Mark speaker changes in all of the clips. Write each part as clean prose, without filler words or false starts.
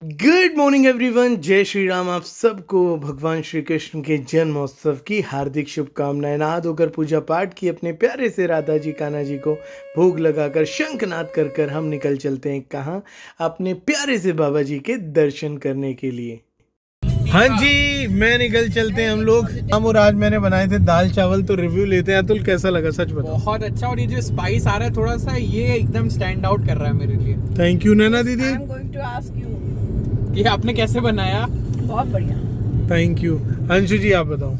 Speaker 1: Good morning everyone. जय श्री राम। आप सबको भगवान श्री कृष्ण के जन्मोत्सव की हार्दिक शुभकामनाएं। नहा धोकर पूजा पाठ की अपने प्यारे से राधा जी कान्हा जी को भोग लगाकर शंखनाद कर कर हम निकल चलते हैं कहाँ? अपने प्यारे से बाबा जी के दर्शन करने के लिए। हाँ जी, मैं निकल चलते हैं हम लोग। हम और आज मैंने बनाए थे दाल चावल, तो रिव्यू लेते हैं। अतुल कैसा लगा, सच बताओ?
Speaker 2: बहुत अच्छा। और ये जो स्पाइस आ रहा है थोड़ा सा, ये एकदम स्टैंड आउट कर रहा है मेरे लिए।
Speaker 1: थैंक यू नैना दीदी।
Speaker 3: I am going to ask you,
Speaker 2: ये आपने कैसे बनाया?
Speaker 3: बहुत बढ़िया।
Speaker 1: Thank you. अंशु जी आप बताओ।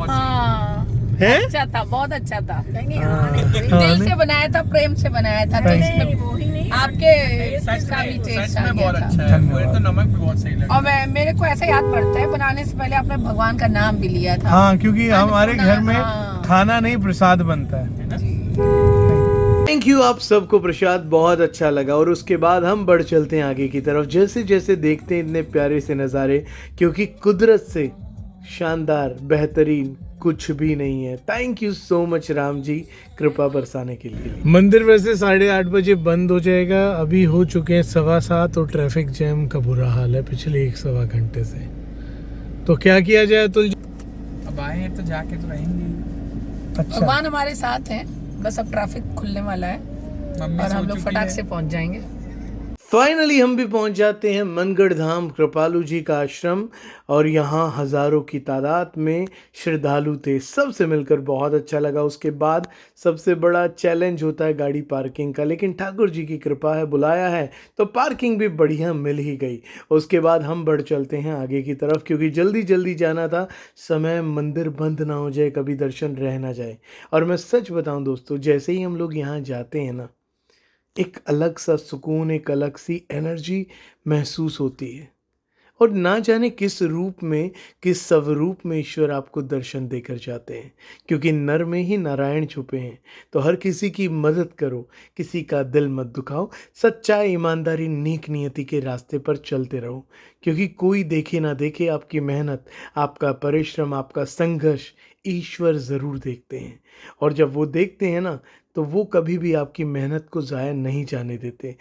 Speaker 3: हाँ,
Speaker 1: है
Speaker 3: अच्छा था, बहुत अच्छा था।
Speaker 1: हाँ,
Speaker 3: दिल से बनाया था, प्रेम से बनाया था, तो इसमें आपके
Speaker 2: सच
Speaker 3: का भी टेस्ट आ
Speaker 2: में
Speaker 3: गया
Speaker 2: बहुत
Speaker 3: था।
Speaker 2: अच्छा है। मुझे तो नमक भी बहुत सही लगा।
Speaker 3: और मेरे को ऐसा याद पड़ता है, बनाने से पहले आपने भगवान का नाम भी लिया था।
Speaker 1: हाँ, क्योंकि हमारे घर में
Speaker 3: हाँ।
Speaker 1: खाना नहीं प्रसाद बनता है। थैंक यू आप सबको, प्रसाद बहुत अच्छा लगा। और उसके बाद हम बढ़ चलते हैं आगे की तरफ, जैसे जैसे देखते हैं इतने प्यारे से नज़ारे, क्योंकि कुदरत से शानदार बेहतरीन कुछ भी नहीं है। Thank you so much Ram ji, कृपा बरसाने के लिए। मंदिर वैसे 8:30 बजे बंद हो जाएगा, अभी हो चुके हैं 7:15 और ट्रैफिक जैम का बुरा हाल है पिछले 1-1.25 घंटे से। तो क्या किया जाए अतुल जी?
Speaker 2: अब आए हैं तो जाके तो रहेंगे।
Speaker 1: अच्छा,
Speaker 3: भगवान हमारे साथ है, बस अब ट्रैफिक खुलने वाला है
Speaker 2: मम्मी
Speaker 3: और
Speaker 2: सो
Speaker 3: हम लोग
Speaker 2: चुकी
Speaker 3: फटाक
Speaker 2: है।
Speaker 3: से पहुंच जाएंगे।
Speaker 1: फाइनली हम भी पहुंच जाते हैं मनगढ़ धाम, कृपालू जी का आश्रम। और यहाँ हजारों की तादाद में श्रद्धालु थे, सबसे मिलकर बहुत अच्छा लगा। उसके बाद सबसे बड़ा चैलेंज होता है गाड़ी पार्किंग का, लेकिन ठाकुर जी की कृपा है, बुलाया है तो पार्किंग भी बढ़िया मिल ही गई। उसके बाद हम बढ़ चलते हैं आगे की तरफ, क्योंकि जल्दी जल्दी जाना था, समय मंदिर बंद ना हो जाए, कभी दर्शन रह ना जाए। और मैं सच बताऊं दोस्तों, जैसे ही हम लोग यहाँ जाते हैं ना, एक अलग सा सुकून, एक अलग सी एनर्जी महसूस होती है। और ना जाने किस रूप में, किस स्वरूप में ईश्वर आपको दर्शन देकर जाते हैं, क्योंकि नर में ही नारायण छुपे हैं। तो हर किसी की मदद करो, किसी का दिल मत दुखाओ, सच्चाई ईमानदारी नेक नियति के रास्ते पर चलते रहो, क्योंकि कोई देखे ना देखे आपकी मेहनत, आपका परिश्रम, आपका संघर्ष ईश्वर ज़रूर देखते हैं। और जब वो देखते हैं ना, तो वो कभी भी आपकी मेहनत को ज़ाया नहीं जाने देते।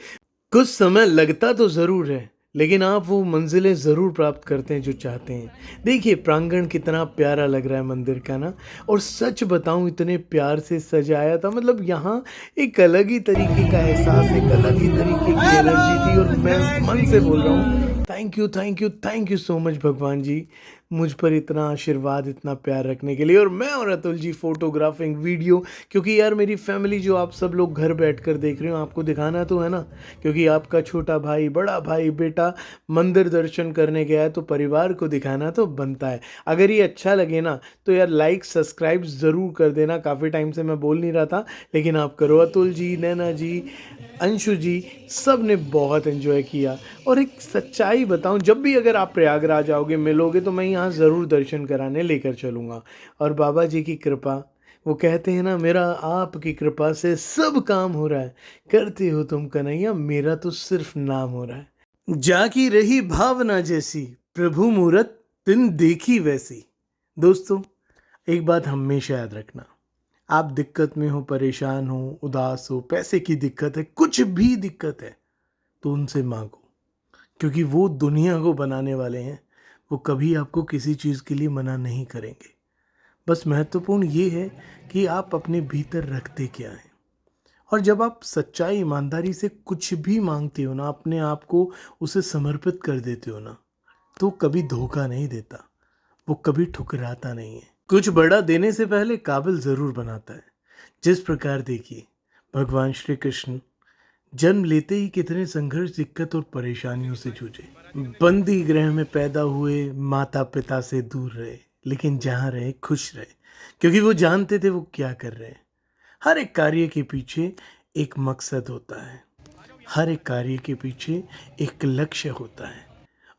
Speaker 1: कुछ समय लगता तो ज़रूर है, लेकिन आप वो मंजिलें ज़रूर प्राप्त करते हैं जो चाहते हैं। देखिए प्रांगण कितना प्यारा लग रहा है मंदिर का ना। और सच बताऊं, इतने प्यार से सजाया था, मतलब यहाँ एक अलग ही तरीके का एहसास, एक अलग ही तरीके की एनर्जी थी। और मैं मन से बोल रहा हूँ, thank you thank you thank you so much भगवान जी, मुझ पर इतना आशीर्वाद, इतना प्यार रखने के लिए। और मैं और अतुल जी फोटोग्राफिंग, वीडियो, क्योंकि यार मेरी फैमिली जो आप सब लोग घर बैठकर देख रहे हो, आपको दिखाना तो है ना, क्योंकि आपका छोटा भाई, बड़ा भाई, बेटा मंदिर दर्शन करने गया है, तो परिवार को दिखाना तो बनता है। अगर ये अच्छा लगे ना, तो यार लाइक सब्सक्राइब ज़रूर कर देना। काफ़ी टाइम से मैं बोल नहीं रहा था, लेकिन आप करो। अतुल जी, नैना जी, अंशु जी, सब ने बहुत एंजॉय किया। और एक सच्चाई बताऊं, जब भी अगर आप प्रयागराज आओगे, मिलोगे, तो मैं यहाँ ज़रूर दर्शन कराने लेकर चलूँगा। और बाबा जी की कृपा, वो कहते हैं ना, मेरा आपकी कृपा से सब काम हो रहा है, करते हो तुम कन्हैया, मेरा तो सिर्फ नाम हो रहा है। जाकी रही भावना जैसी, प्रभु मूरत तिन देखी वैसी। दोस्तों, एक बात हमेशा याद रखना, आप दिक्कत में हो, परेशान हो, उदास हो, पैसे की दिक्कत है, कुछ भी दिक्कत है, तो उनसे मांगो, क्योंकि वो दुनिया को बनाने वाले हैं। वो कभी आपको किसी चीज़ के लिए मना नहीं करेंगे। बस महत्वपूर्ण ये है कि आप अपने भीतर रखते क्या हैं। और जब आप सच्चाई ईमानदारी से कुछ भी मांगते हो ना, अपने आप को उसे समर्पित कर देते हो ना, तो कभी धोखा नहीं देता, वो कभी ठुकराता नहीं है। कुछ बड़ा देने से पहले काबिल ज़रूर बनाता है। जिस प्रकार देखिए, भगवान श्री कृष्ण जन्म लेते ही कितने संघर्ष, दिक्कत और परेशानियों से जूझे। बंदी गृह में पैदा हुए, माता पिता से दूर रहे, लेकिन जहाँ रहे खुश रहे, क्योंकि वो जानते थे वो क्या कर रहे हैं। हर एक कार्य के पीछे एक मकसद होता है, हर एक कार्य के पीछे एक लक्ष्य होता है।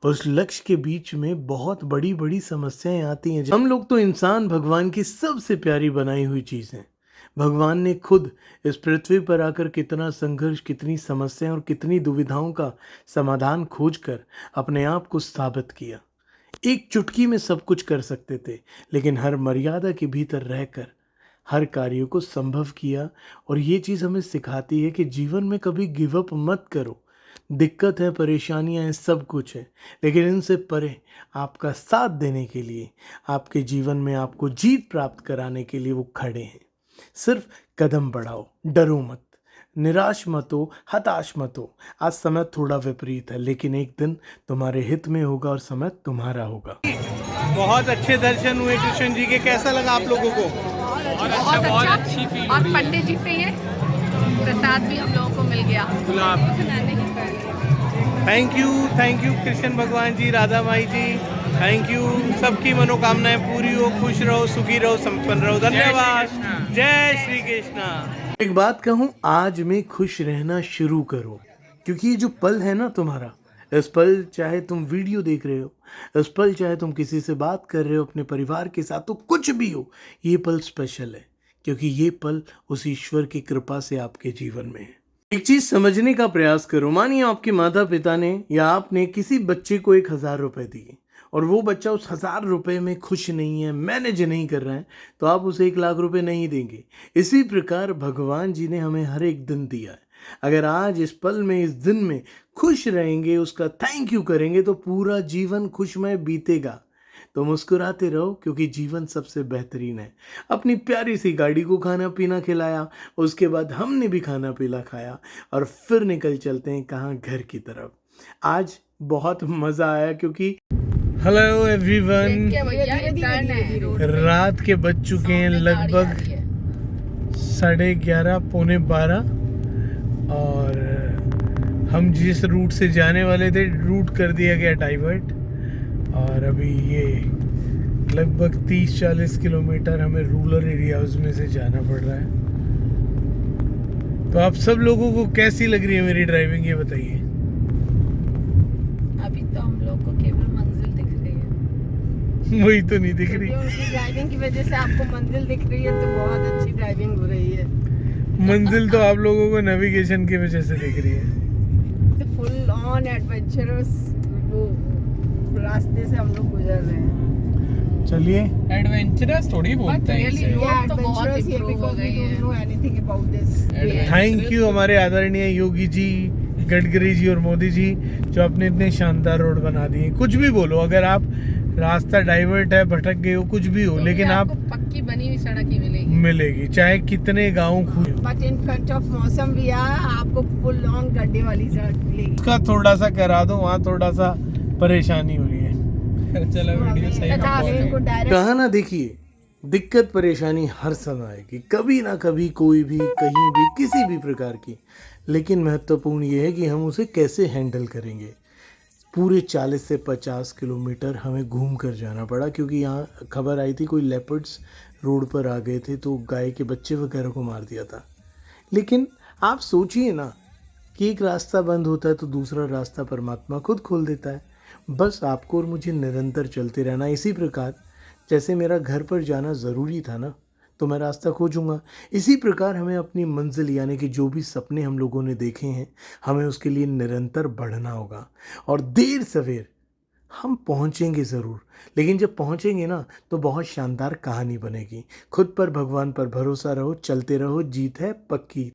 Speaker 1: उस लक्ष्य के बीच में बहुत बड़ी बड़ी समस्याएं आती हैं। हम लोग तो इंसान भगवान की सबसे प्यारी बनाई हुई चीज़ हैं। भगवान ने खुद इस पृथ्वी पर आकर कितना संघर्ष, कितनी समस्याएं और कितनी दुविधाओं का समाधान खोजकर अपने आप को साबित किया। एक चुटकी में सब कुछ कर सकते थे, लेकिन हर मर्यादा के भीतर रहकर हर कार्य को संभव किया। और ये चीज़ हमें सिखाती है कि जीवन में कभी गिव अप मत करो, दिक्कत है, परेशानियां हैं, सब कुछ है, लेकिन इनसे परे आपका साथ देने के लिए, आपके जीवन में आपको जीत प्राप्त कराने के लिए वो खड़े हैं। सिर्फ कदम बढ़ाओ, डरो मत, निराश मत हो, हताश मत हो। आज समय थोड़ा विपरीत है, लेकिन एक दिन तुम्हारे हित में होगा और समय तुम्हारा होगा। बहुत अच्छे दर्शन हुए कृष्ण जी के। कैसा लगा आप लोगों को?
Speaker 3: बहुत अच्छी फील। और पंडित जी से ये प्रसाद भी हम लोगों को मिल गया।
Speaker 1: थैंक यू कृष्ण भगवान जी, राधा माई जी, थैंक यू। सबकी मनोकामनाएं पूरी हो, खुश रहो, सुखी रहो, संपन्न रहो। धन्यवाद। जय श्री कृष्णा। एक बात कहूँ, आज में खुश रहना शुरू करो, क्योंकि ये जो पल है ना तुम्हारा, इस पल चाहे तुम वीडियो देख रहे हो, इस पल चाहे तुम किसी से बात कर रहे हो अपने परिवार के साथ, तो कुछ भी हो, ये पल स्पेशल है, क्योंकि ये पल उस ईश्वर की कृपा से आपके जीवन में है। एक चीज समझने का प्रयास करो। मानिए आपके माता पिता ने या आपने किसी बच्चे को 1,000 रुपए दिए और वो बच्चा उस 1,000 रुपए में खुश नहीं है, मैनेज नहीं कर रहा है, तो आप उसे 1,00,000 रुपए नहीं देंगे। इसी प्रकार भगवान जी ने हमें हर एक दिन दिया है। अगर आज इस पल में, इस दिन में खुश रहेंगे, उसका थैंक यू करेंगे, तो पूरा जीवन खुशमय बीतेगा। तो मुस्कुराते रहो, क्योंकि जीवन सबसे बेहतरीन है। अपनी प्यारी सी गाड़ी को खाना पीना खिलाया, उसके बाद हमने भी खाना पीना खाया और फिर निकल चलते हैं कहाँ, घर की तरफ। आज बहुत मज़ा आया, क्योंकि हेलो एवरीवन, रात के बज चुके हैं लगभग 11:30 पौने 12 और हम जिस रूट से जाने वाले थे, रूट कर दिया गया डाइवर्ट और अभी ये लगभग 30-40 किलोमीटर हमें रूरल एरियाज में से जाना पड़ रहा है। तो आप सब लोगों को कैसी लग रही है मेरी ड्राइविंग, ये बताइए।
Speaker 3: अभी तो हम लोग को केवल मंजिल दिख रही है।
Speaker 1: वही तो नहीं दिख रही।
Speaker 4: उनकी ड्राइविंग की वजह से आपको मंजिल दिख रही है, तो बहुत अच्छी ड्राइविंग हो रही है।
Speaker 1: मंजिल तो आप लोगों को नेविगेशन की वजह से दिख रही है।
Speaker 4: फुल ऑन एडवेंचरस वो रास्ते से हम लोग गुजर रहे हैं।
Speaker 1: चलिए,
Speaker 2: एडवेंचरस थोड़ी बोलते हैं
Speaker 3: really
Speaker 2: इसे।
Speaker 3: रोड तो बहुत improve हो गई है।
Speaker 1: थैंक यू हमारे आदरणीय योगी जी, गडकरी जी और मोदी जी, जो अपने इतने शानदार रोड बना दिए। कुछ भी बोलो, अगर आप रास्ता डाइवर्ट है, भटक गए हो, कुछ भी हो, लेकिन आप
Speaker 3: पक्की बनी हुई सड़क ही मिलेगी।
Speaker 1: मिलेगी, चाहे कितने गांव खुले।
Speaker 4: बट इन फ्रंट ऑफ मौसम भी आपको फुल ऑन गड्ढे वाली सड़क मिलेगी।
Speaker 1: उसका थोड़ा सा करा दो, वहाँ थोड़ा सा परेशानी हो रही है।
Speaker 2: चलो वीडियो सही में पहुंच गई।
Speaker 1: कहा ना, देखिए, दिक्कत परेशानी हर समय आएगी, कभी ना कभी, कोई भी, कहीं भी, किसी भी प्रकार की, लेकिन महत्वपूर्ण ये है कि हम उसे कैसे हैंडल करेंगे। पूरे 40 से 50 किलोमीटर हमें घूम कर जाना पड़ा, क्योंकि यहाँ खबर आई थी कोई लेपर्ड्स रोड पर आ गए थे, तो गाय के बच्चे वगैरह को मार दिया था। लेकिन आप सोचिए ना कि एक रास्ता बंद होता है तो दूसरा रास्ता परमात्मा खुद खोल देता है। बस आपको और मुझे निरंतर चलते रहना। इसी प्रकार जैसे मेरा घर पर जाना ज़रूरी था ना, तो मैं रास्ता खोजूंगा, इसी प्रकार हमें अपनी मंजिल, यानी कि जो भी सपने हम लोगों ने देखे हैं, हमें उसके लिए निरंतर बढ़ना होगा। और देर सवेर हम पहुंचेंगे ज़रूर, लेकिन जब पहुंचेंगे ना, तो बहुत शानदार कहानी बनेगी। खुद पर, भगवान पर भरोसा रहो, चलते रहो, जीत है पक्की।